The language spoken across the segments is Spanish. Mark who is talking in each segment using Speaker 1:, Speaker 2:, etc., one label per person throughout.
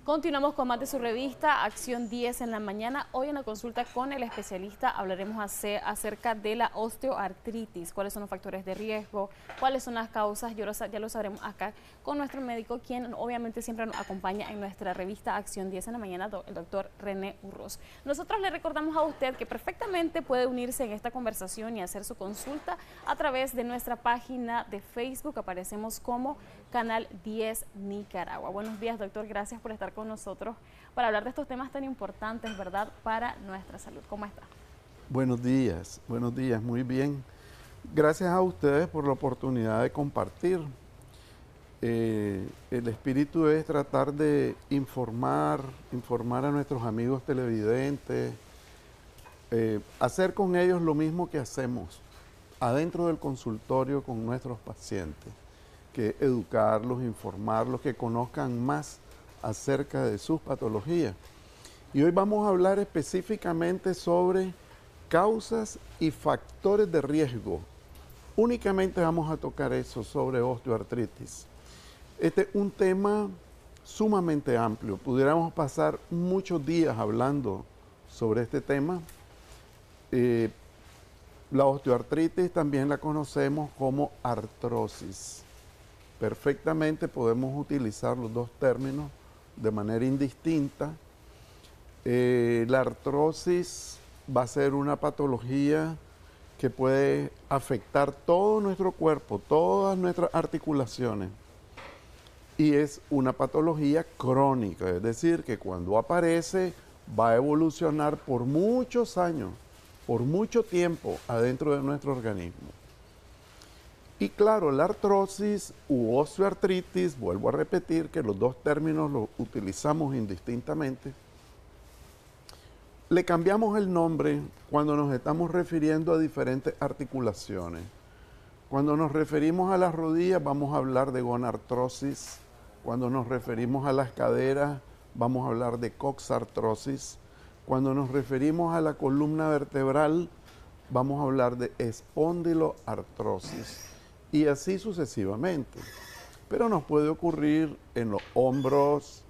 Speaker 1: Continuamos con más de su revista Acción 10 en la mañana. Hoy en la consulta con el especialista hablaremos acerca de la osteoartritis, cuáles son los factores de riesgo, cuáles son las causas. Ya lo sabremos acá con nuestro médico, quien obviamente siempre nos acompaña en nuestra revista Acción 10 en la mañana, el doctor René Urroz. Nosotros le recordamos a usted que perfectamente puede unirse en esta conversación y hacer su consulta a través de nuestra página de Facebook. Aparecemos como Canal 10 Nicaragua. Buenos días, doctor. Gracias por estar con nosotros para hablar de estos temas tan importantes, ¿verdad?, para nuestra salud. ¿Cómo está?
Speaker 2: Buenos días, muy bien. Gracias a ustedes por la oportunidad de compartir. El espíritu es tratar de informar a nuestros amigos televidentes, hacer con ellos lo mismo que hacemos adentro del consultorio con nuestros pacientes, que educarlos, informarlos, que conozcan más acerca de sus patologías. Y hoy vamos a hablar específicamente sobre causas y factores de riesgo. Únicamente vamos a tocar eso sobre osteoartritis. Este es un tema sumamente amplio. Pudiéramos pasar muchos días hablando sobre este tema. La osteoartritis también la conocemos como artrosis. Perfectamente podemos utilizar los dos términos de manera indistinta. La artrosis va a ser una patología que puede afectar todo nuestro cuerpo, todas nuestras articulaciones. Y es una patología crónica, es decir, que cuando aparece va a evolucionar por muchos años, por mucho tiempo adentro de nuestro organismo. Y claro, la artrosis u osteoartritis, vuelvo a repetir que los dos términos los utilizamos indistintamente, le cambiamos el nombre cuando nos estamos refiriendo a diferentes articulaciones. Cuando nos referimos a las rodillas vamos a hablar de gonartrosis, cuando nos referimos a las caderas vamos a hablar de coxartrosis, cuando nos referimos a la columna vertebral vamos a hablar de espondiloartrosis. Y así sucesivamente. Pero nos puede ocurrir en los hombros,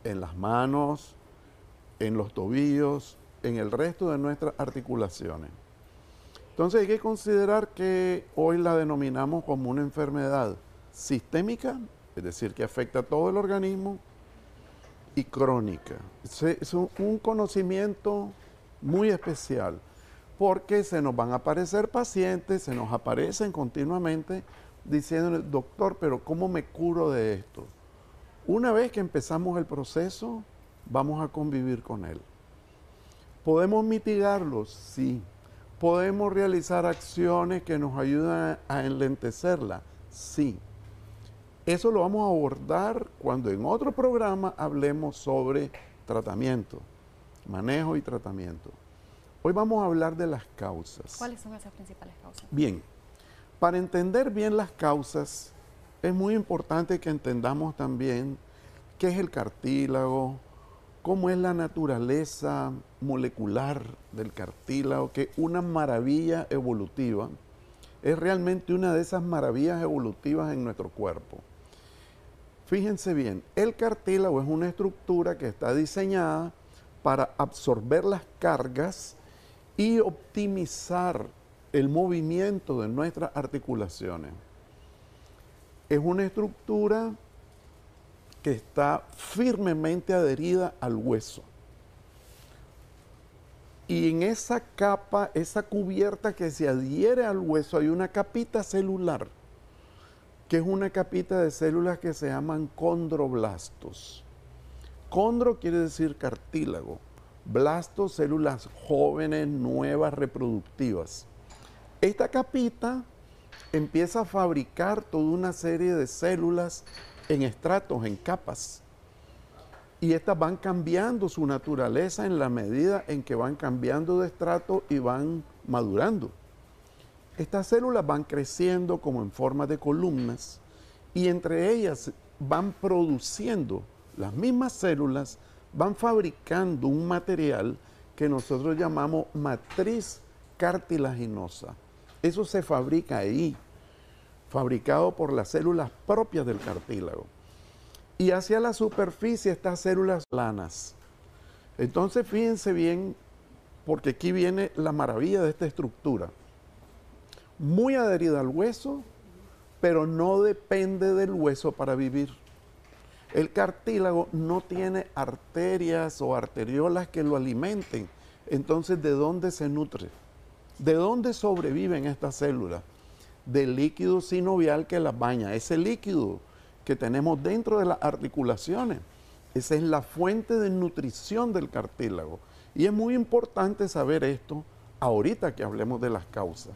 Speaker 2: en las manos, en los tobillos, en el resto de nuestras articulaciones. Entonces hay que considerar que hoy la denominamos como una enfermedad sistémica, es decir, que afecta a todo el organismo, y crónica. Es un conocimiento muy especial, porque se nos van a aparecer pacientes, se nos aparecen continuamente diciéndoles, doctor, pero ¿cómo me curo de esto? Una vez que empezamos el proceso, vamos a convivir con él. ¿Podemos mitigarlo? Sí. ¿Podemos realizar acciones que nos ayudan a enlentecerla? Sí. Eso lo vamos a abordar cuando en otro programa hablemos sobre tratamiento, manejo y tratamiento. Hoy vamos a hablar de las causas.
Speaker 1: ¿Cuáles son esas principales causas?
Speaker 2: Bien, para entender bien las causas, es muy importante que entendamos también qué es el cartílago, cómo es la naturaleza molecular del cartílago, que es una maravilla evolutiva. Es realmente una de esas maravillas evolutivas en nuestro cuerpo. Fíjense bien, el cartílago es una estructura que está diseñada para absorber las cargas y optimizar el movimiento de nuestras articulaciones. Es una estructura que está firmemente adherida al hueso. Y en esa capa, esa cubierta que se adhiere al hueso, hay una capita celular, que es una capita de células que se llaman condroblastos. Condro quiere decir cartílago. Blastos, células jóvenes, nuevas, reproductivas. Esta capita empieza a fabricar toda una serie de células en estratos, en capas. Y estas van cambiando su naturaleza en la medida en que van cambiando de estrato y van madurando. Estas células van creciendo como en forma de columnas y entre ellas van produciendo, las mismas células van fabricando un material que nosotros llamamos matriz cartilaginosa. Eso se fabrica ahí, fabricado por las células propias del cartílago. y hacia la superficie estas células planas. Entonces fíjense bien, porque aquí viene la maravilla de esta estructura. Muy adherida al hueso, pero no depende del hueso para vivir. El cartílago no tiene arterias o arteriolas que lo alimenten. Entonces, ¿de dónde se nutre? ¿De dónde sobreviven estas células? Del líquido sinovial que las baña. Ese líquido que tenemos dentro de las articulaciones, esa es la fuente de nutrición del cartílago. Y es muy importante saber esto ahorita que hablemos de las causas.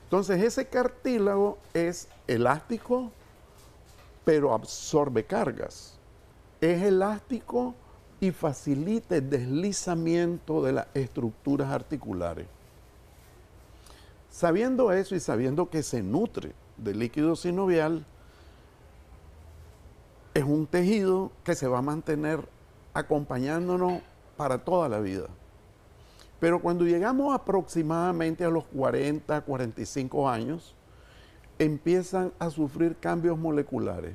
Speaker 2: Entonces, ese cartílago es elástico, pero absorbe cargas. Es elástico y facilita el deslizamiento de las estructuras articulares. Sabiendo eso y sabiendo que se nutre del líquido sinovial, es un tejido que se va a mantener acompañándonos para toda la vida. Pero cuando llegamos aproximadamente a los 40, 45 años, empiezan a sufrir cambios moleculares.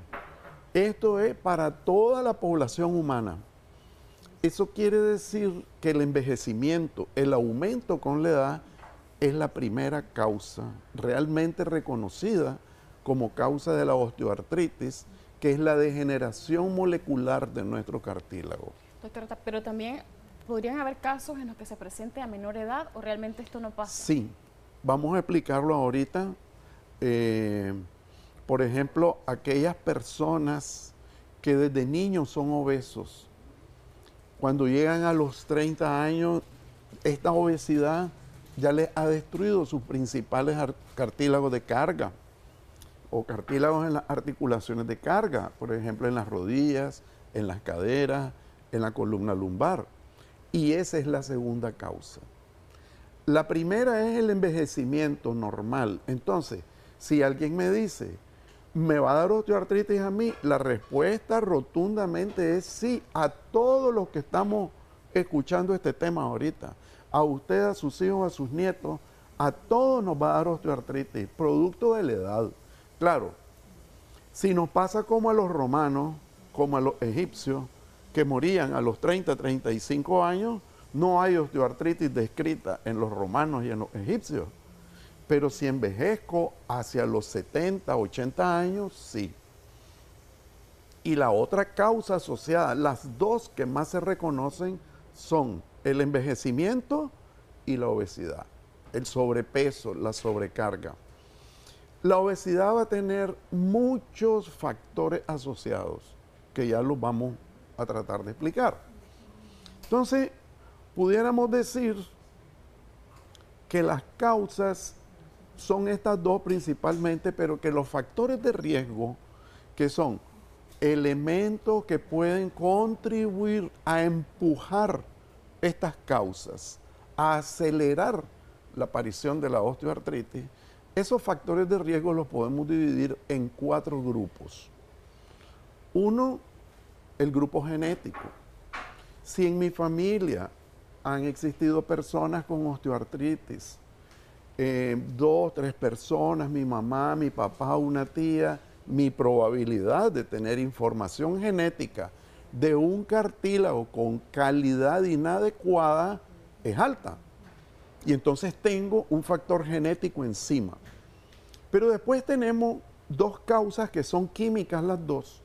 Speaker 2: Esto es para toda la población humana. Eso quiere decir que el envejecimiento, el aumento con la edad, es la primera causa realmente reconocida como causa de la osteoartritis, que es la degeneración molecular de nuestro cartílago.
Speaker 1: Doctora, pero también podrían haber casos en los que se presente a menor edad o realmente esto no pasa.
Speaker 2: Sí, vamos a explicarlo ahorita. Por ejemplo, aquellas personas que desde niños son obesos, cuando llegan a los 30 años, esta obesidad ya les ha destruido sus principales cartílagos de carga o cartílagos en las articulaciones de carga, por ejemplo, en las rodillas, en las caderas, en la columna lumbar. Y esa es la segunda causa. La primera es el envejecimiento normal. Entonces, si alguien me dice, ¿me va a dar osteoartritis a mí? La respuesta rotundamente es sí, a todos los que estamos escuchando este tema ahorita. A usted, a sus hijos, a sus nietos, a todos nos va a dar osteoartritis, producto de la edad. Claro, si nos pasa como a los romanos, como a los egipcios, que morían a los 30, 35 años, no hay osteoartritis descrita en los romanos y en los egipcios. Pero si envejezco hacia los 70, 80 años, sí. Y la otra causa asociada, las dos que más se reconocen, son el envejecimiento y la obesidad, el sobrepeso, la sobrecarga. La obesidad va a tener muchos factores asociados, que ya los vamos a tratar de explicar. Entonces, pudiéramos decir que las causas son estas dos principalmente, pero que los factores de riesgo, que son elementos que pueden contribuir a empujar estas causas, a acelerar la aparición de la osteoartritis, esos factores de riesgo los podemos dividir en 4 grupos. Uno, el grupo genético. Si en mi familia han existido personas con osteoartritis, 2, 3 personas, mi mamá, mi papá, una tía, mi probabilidad de tener información genética de un cartílago con calidad inadecuada es alta. Y entonces tengo un factor genético encima. Pero después tenemos 2 causas que son químicas las dos.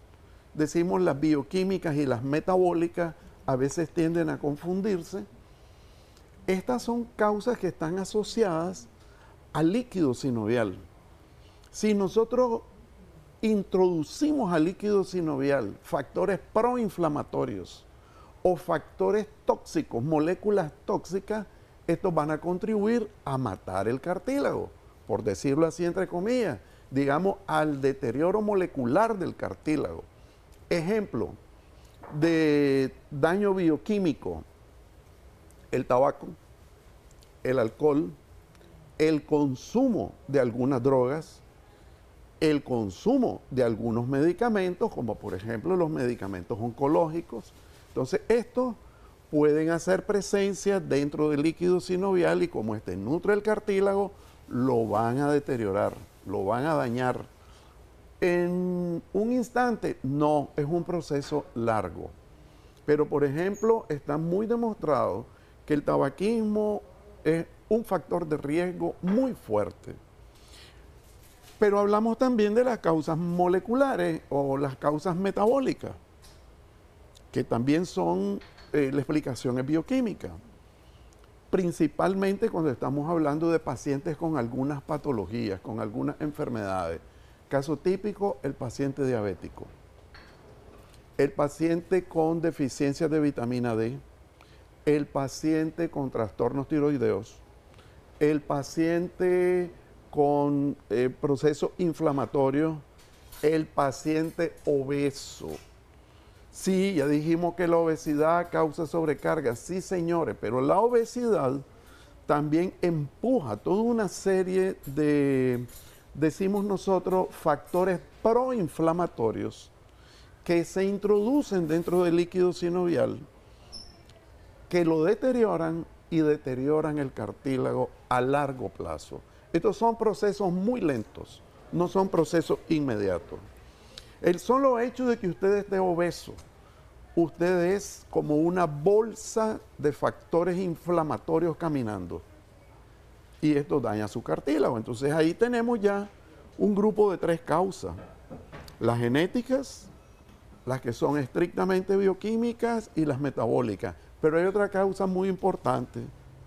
Speaker 2: Decimos las bioquímicas y las metabólicas, a veces tienden a confundirse. Estas son causas que están asociadas al líquido sinovial. Si nosotros introducimos al líquido sinovial factores proinflamatorios o factores tóxicos, moléculas tóxicas, estos van a contribuir a matar el cartílago, por decirlo así entre comillas, digamos al deterioro molecular del cartílago. Ejemplo de daño bioquímico: el tabaco, el alcohol, el consumo de algunas drogas, el consumo de algunos medicamentos, como por ejemplo los medicamentos oncológicos. Entonces, estos pueden hacer presencia dentro del líquido sinovial y como nutre el cartílago, lo van a deteriorar, lo van a dañar. en un instante, no, es un proceso largo. Pero, por ejemplo, está muy demostrado que el tabaquismo es un factor de riesgo muy fuerte. Pero hablamos también de las causas moleculares o las causas metabólicas, que también son, la explicación es bioquímica. Principalmente cuando estamos hablando de pacientes con algunas patologías, con algunas enfermedades. Caso típico, el paciente diabético. El paciente con deficiencia de vitamina D, el paciente con trastornos tiroideos, el paciente con procesos inflamatorios, el paciente obeso. Sí, ya dijimos que la obesidad causa sobrecarga, sí señores, pero la obesidad también empuja toda una serie de, decimos nosotros, factores proinflamatorios que se introducen dentro del líquido sinovial, que lo deterioran y deterioran el cartílago a largo plazo. Estos son procesos muy lentos, no son procesos inmediatos. El solo hecho de que usted esté obeso, usted es como una bolsa de factores inflamatorios caminando. Y esto daña su cartílago. Entonces ahí tenemos ya un grupo de 3 causas. Las genéticas, las que son estrictamente bioquímicas y las metabólicas. Pero hay otra causa muy importante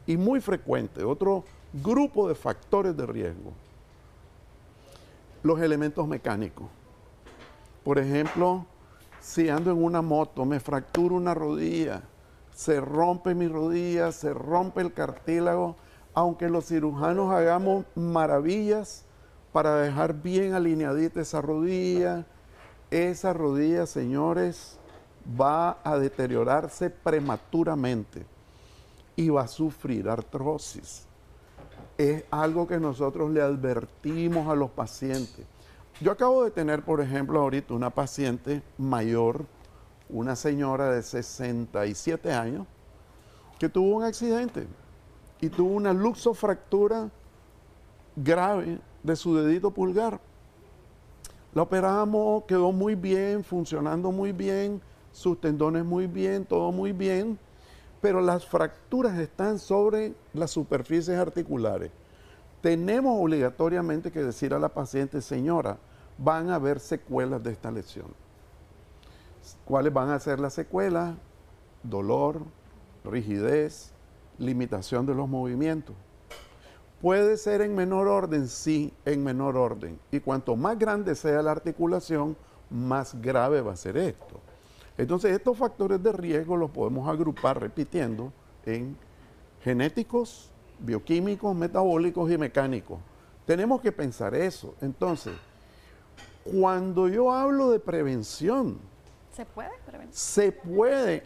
Speaker 2: y muy frecuente, otro grupo de factores de riesgo. Los elementos mecánicos. Por ejemplo, si ando en una moto, me fracturo una rodilla, se rompe mi rodilla, se rompe el cartílago, aunque los cirujanos hagamos maravillas para dejar bien alineadita esa rodilla, señores, va a deteriorarse prematuramente y va a sufrir artrosis. Es algo que nosotros le advertimos a los pacientes. Yo acabo de tener, por ejemplo, ahorita una paciente mayor, una señora de 67 años, que tuvo un accidente y tuvo una luxofractura grave de su dedito pulgar. La operamos, quedó muy bien, funcionando muy bien, sus tendones muy bien, todo muy bien, pero las fracturas están sobre las superficies articulares. Tenemos obligatoriamente que decir a la paciente, señora, van a haber secuelas de esta lesión. ¿Cuáles van a ser las secuelas? Dolor, rigidez, limitación de los movimientos. ¿Puede ser en menor orden? Sí, en menor orden. Y cuanto más grande sea la articulación, más grave va a ser esto. Entonces, estos factores de riesgo los podemos agrupar, repitiendo, en genéticos, bioquímicos, metabólicos y mecánicos. Tenemos que pensar eso. Entonces, cuando yo hablo de prevención,
Speaker 1: ¿se puede prevenir?
Speaker 2: Se puede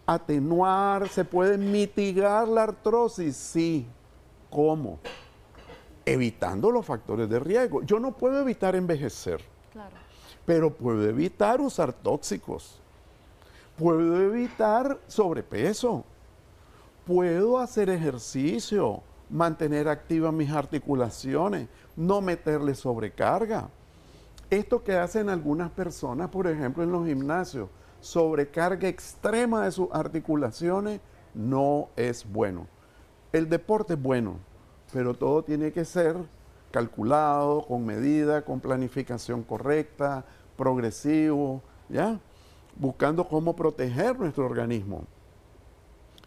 Speaker 2: atenuar, se puede mitigar la artrosis, sí. ¿Cómo? Evitando los factores de riesgo. Yo no puedo evitar envejecer,
Speaker 1: Claro.
Speaker 2: pero puedo evitar usar tóxicos. Puedo evitar sobrepeso. Puedo hacer ejercicio, mantener activas mis articulaciones, no meterle sobrecarga. Esto que hacen algunas personas, por ejemplo, en los gimnasios, sobrecarga extrema de sus articulaciones, no es bueno. El deporte es bueno, pero todo tiene que ser calculado, con medida, con planificación correcta, progresivo, ¿ya? Buscando cómo proteger nuestro organismo.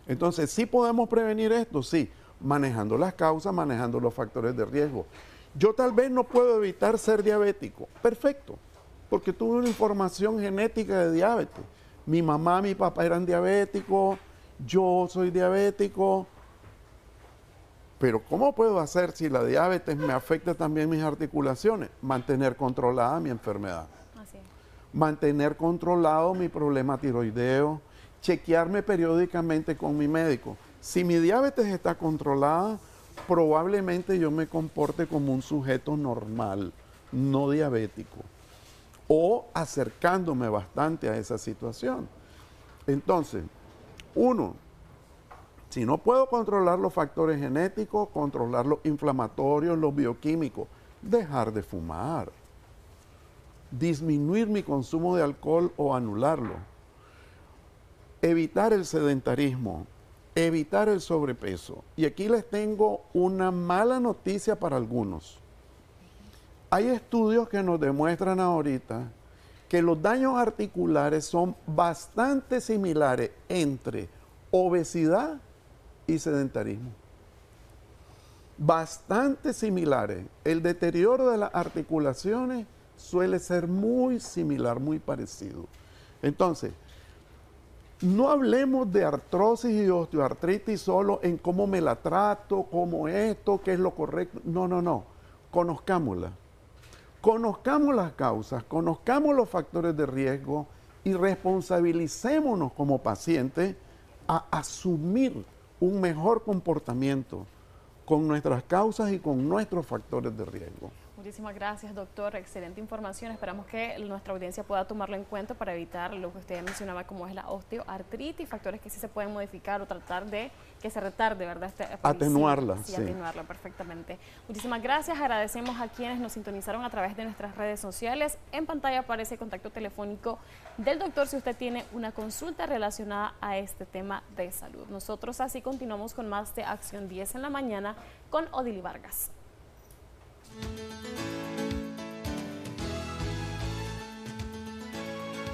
Speaker 2: Entonces, ¿sí podemos prevenir esto? Sí, manejando las causas, manejando los factores de riesgo. Yo tal vez no puedo evitar ser diabético. Perfecto, porque tuve una información genética de diabetes. Mi mamá, mi papá eran diabéticos, yo soy diabético. Pero ¿cómo puedo hacer si la diabetes me afecta también mis articulaciones? Mantener controlada mi enfermedad.
Speaker 1: Así es.
Speaker 2: Mantener controlado mi problema tiroideo, chequearme periódicamente con mi médico. Si mi diabetes está controlada, probablemente yo me comporte como un sujeto normal, no diabético, o acercándome bastante a esa situación. Entonces, uno, si no puedo controlar los factores genéticos, controlar los inflamatorios, los bioquímicos, dejar de fumar. disminuir mi consumo de alcohol o anularlo, evitar el sedentarismo, evitar el sobrepeso. Y aquí les tengo una mala noticia para algunos. Hay estudios que nos demuestran ahorita que los daños articulares son bastante similares entre obesidad y sedentarismo. Bastante similares. El deterioro de las articulaciones suele ser muy similar, muy parecido. Entonces, no hablemos de artrosis y osteoartritis solo en cómo me la trato, cómo esto, qué es lo correcto. No, no, no. Conozcámosla. Conozcamos las causas, conozcamos los factores de riesgo y responsabilicémonos como pacientes a asumir un mejor comportamiento con nuestras causas y con nuestros factores de riesgo.
Speaker 1: Muchísimas gracias, doctor. Excelente información. Esperamos que nuestra audiencia pueda tomarlo en cuenta para evitar lo que usted mencionaba como es la osteoartritis, factores que sí se pueden modificar o tratar de que se retarde, ¿verdad?
Speaker 2: Atenuarla.
Speaker 1: Sí, atenuarla perfectamente. Muchísimas gracias. Agradecemos a quienes nos sintonizaron a través de nuestras redes sociales. En pantalla aparece el contacto telefónico del doctor si usted tiene una consulta relacionada a este tema de salud. Nosotros así continuamos con más de Acción 10 en la mañana con Odili Vargas.